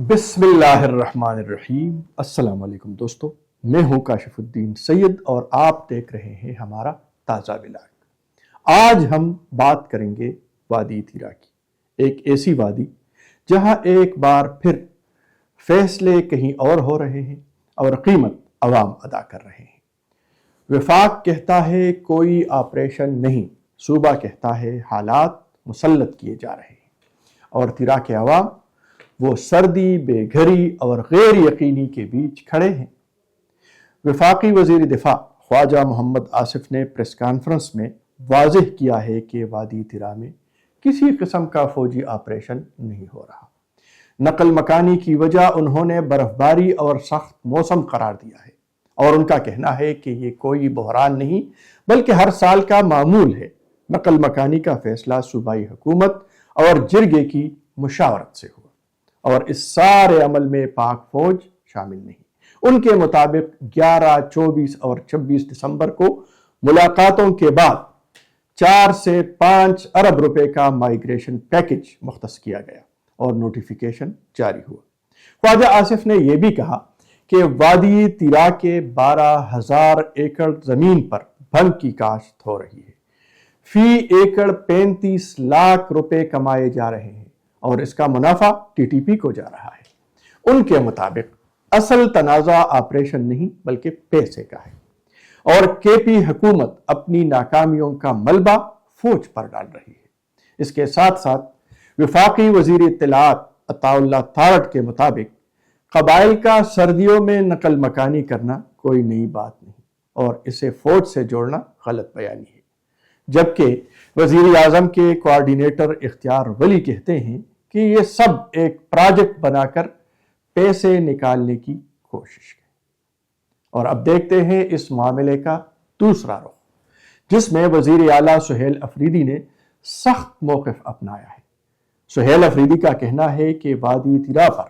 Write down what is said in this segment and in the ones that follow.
بسم اللہ الرحمن الرحیم۔ السلام علیکم دوستو، میں ہوں کاشف الدین سید اور آپ دیکھ رہے ہیں ہمارا تازہ ولاگ۔ آج ہم بات کریں گے وادی تیرا کی، ایک ایسی وادی جہاں ایک بار پھر فیصلے کہیں اور ہو رہے ہیں اور قیمت عوام ادا کر رہے ہیں۔ وفاق کہتا ہے کوئی آپریشن نہیں، صوبہ کہتا ہے حالات مسلط کیے جا رہے ہیں، اور تیرا کے عوام وہ سردی، بے گھری اور غیر یقینی کے بیچ کھڑے ہیں۔ وفاقی وزیر دفاع خواجہ محمد آصف نے پریس کانفرنس میں واضح کیا ہے کہ وادی تیرا میں کسی قسم کا فوجی آپریشن نہیں ہو رہا۔ نقل مکانی کی وجہ انہوں نے برف باری اور سخت موسم قرار دیا ہے، اور ان کا کہنا ہے کہ یہ کوئی بحران نہیں بلکہ ہر سال کا معمول ہے۔ نقل مکانی کا فیصلہ صوبائی حکومت اور جرگے کی مشاورت سے ہوا، اور اس سارے عمل میں پاک فوج شامل نہیں۔ ان کے مطابق 11، 24 اور 26 دسمبر کو ملاقاتوں کے بعد 4 سے 5 ارب روپے کا مائیگریشن پیکج مختص کیا گیا اور نوٹیفیکیشن جاری ہوا۔ خواجہ آصف نے یہ بھی کہا کہ وادی تیرا کے 12,000 ایکڑ زمین پر بھنگ کی کاشت ہو رہی ہے۔ فی ایکڑ 35 لاکھ روپے کمائے جا رہے ہیں، اور اس کا منافع ٹی ٹی پی کو جا رہا ہے۔ ان کے مطابق اصل تنازع آپریشن نہیں بلکہ پیسے کا ہے، اور کے پی حکومت اپنی ناکامیوں کا ملبہ فوج پر ڈال رہی ہے۔ اس کے ساتھ ساتھ وفاقی وزیر اطلاعات عطا اللہ تھارٹ کے مطابق قبائل کا سردیوں میں نقل مکانی کرنا کوئی نئی بات نہیں، اور اسے فوج سے جوڑنا غلط بیانی ہے، جبکہ وزیر اعظم کے کوارڈینیٹر اختیار ولی کہتے ہیں کہ یہ سب ایک پروجیکٹ بنا کر پیسے نکالنے کی کوشش ہے۔ اور اب دیکھتے ہیں اس معاملے کا دوسرا رخ، جس میں وزیر اعلیٰ سہیل افریدی نے سخت موقف اپنایا ہے۔ سہیل افریدی کا کہنا ہے کہ وادی تیرا پر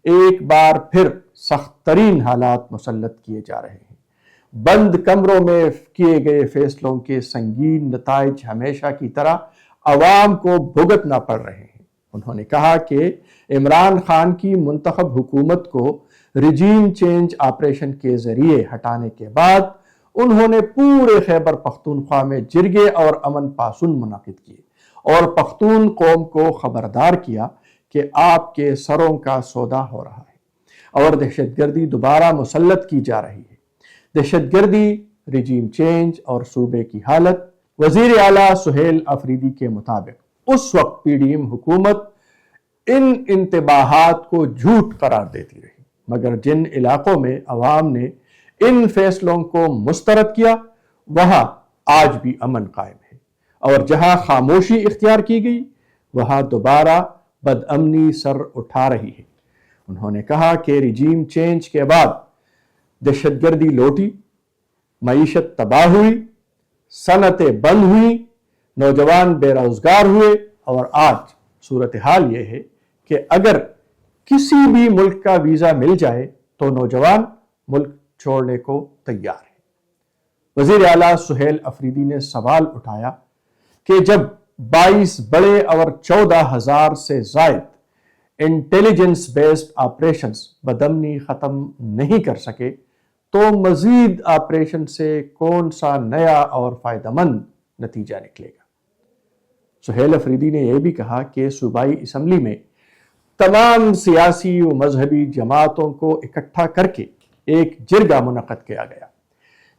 ایک بار پھر سخت ترین حالات مسلط کیے جا رہے ہیں۔ بند کمروں میں کیے گئے فیصلوں کے سنگین نتائج ہمیشہ کی طرح عوام کو بھگتنا پڑ رہے ہیں۔ انہوں نے کہا کہ عمران خان کی منتخب حکومت کو ریجیم چینج آپریشن کے ذریعے ہٹانے کے بعد انہوں نے پورے خیبر پختونخوا میں جرگے اور امن پاسن منعقد کیے، اور پختون قوم کو خبردار کیا کہ آپ کے سروں کا سودا ہو رہا ہے اور دہشت گردی دوبارہ مسلط کی جا رہی ہے۔ دہشت گردی، ریجیم چینج اور صوبے کی حالت۔ وزیر اعلیٰ سہیل افریدی کے مطابق اس وقت پی ڈی ایم حکومت ان انتباہات کو جھوٹ قرار دیتی رہی، مگر جن علاقوں میں عوام نے ان فیصلوں کو مسترد کیا وہاں آج بھی امن قائم ہے، اور جہاں خاموشی اختیار کی گئی وہاں دوبارہ بدامنی سر اٹھا رہی ہے۔ انہوں نے کہا کہ ریجیم چینج کے بعد دہشت گردی لوٹی، معیشت تباہ ہوئی، صنعتیں بند ہوئیں، نوجوان بے روزگار ہوئے، اور آج صورتحال یہ ہے کہ اگر کسی بھی ملک کا ویزا مل جائے تو نوجوان ملک چھوڑنے کو تیار ہے۔ وزیر اعلیٰ سہیل افریدی نے سوال اٹھایا کہ جب 22 بڑے اور 14,000 سے زائد انٹیلیجنس بیسڈ آپریشنز بدامنی ختم نہیں کر سکے تو مزید آپریشن سے کون سا نیا اور فائدہ مند نتیجہ نکلے گا۔ سہیل افریدی نے یہ بھی کہا کہ صوبائی اسمبلی میں تمام سیاسی و مذہبی جماعتوں کو اکٹھا کر کے ایک جرگہ منعقد کیا گیا،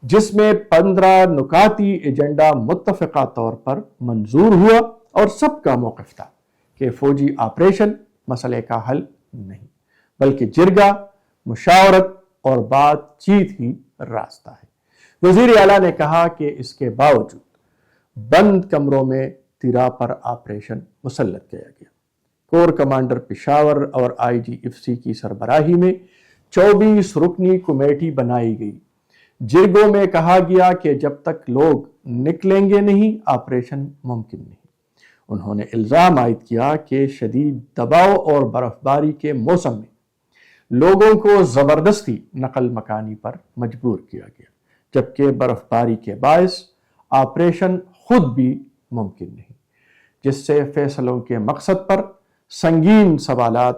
جس میں 15 نکاتی ایجنڈا متفقہ طور پر منظور ہوا، اور سب کا موقف تھا کہ فوجی آپریشن مسئلے کا حل نہیں بلکہ جرگہ، مشاورت اور بات چیت ہی راستہ ہے۔ وزیر اعلیٰ نے کہا کہ اس کے باوجود بند کمروں میں تیرا پر آپریشن مسلط کیا گیا۔ کور کمانڈر پشاور اور آئی جی ایف سی کی سربراہی میں 24 رکنی کمیٹی بنائی گئی۔ جرگوں میں کہا گیا کہ جب تک لوگ نکلیں گے نہیں آپریشن ممکن نہیں۔ انہوں نے الزام عائد کیا کہ شدید دباؤ اور برف باری کے موسم میں لوگوں کو زبردستی نقل مکانی پر مجبور کیا گیا، جبکہ برف باری کے باعث آپریشن خود بھی ممکن نہیں، جس سے فیصلوں کے مقصد پر سنگین سوالات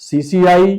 CCI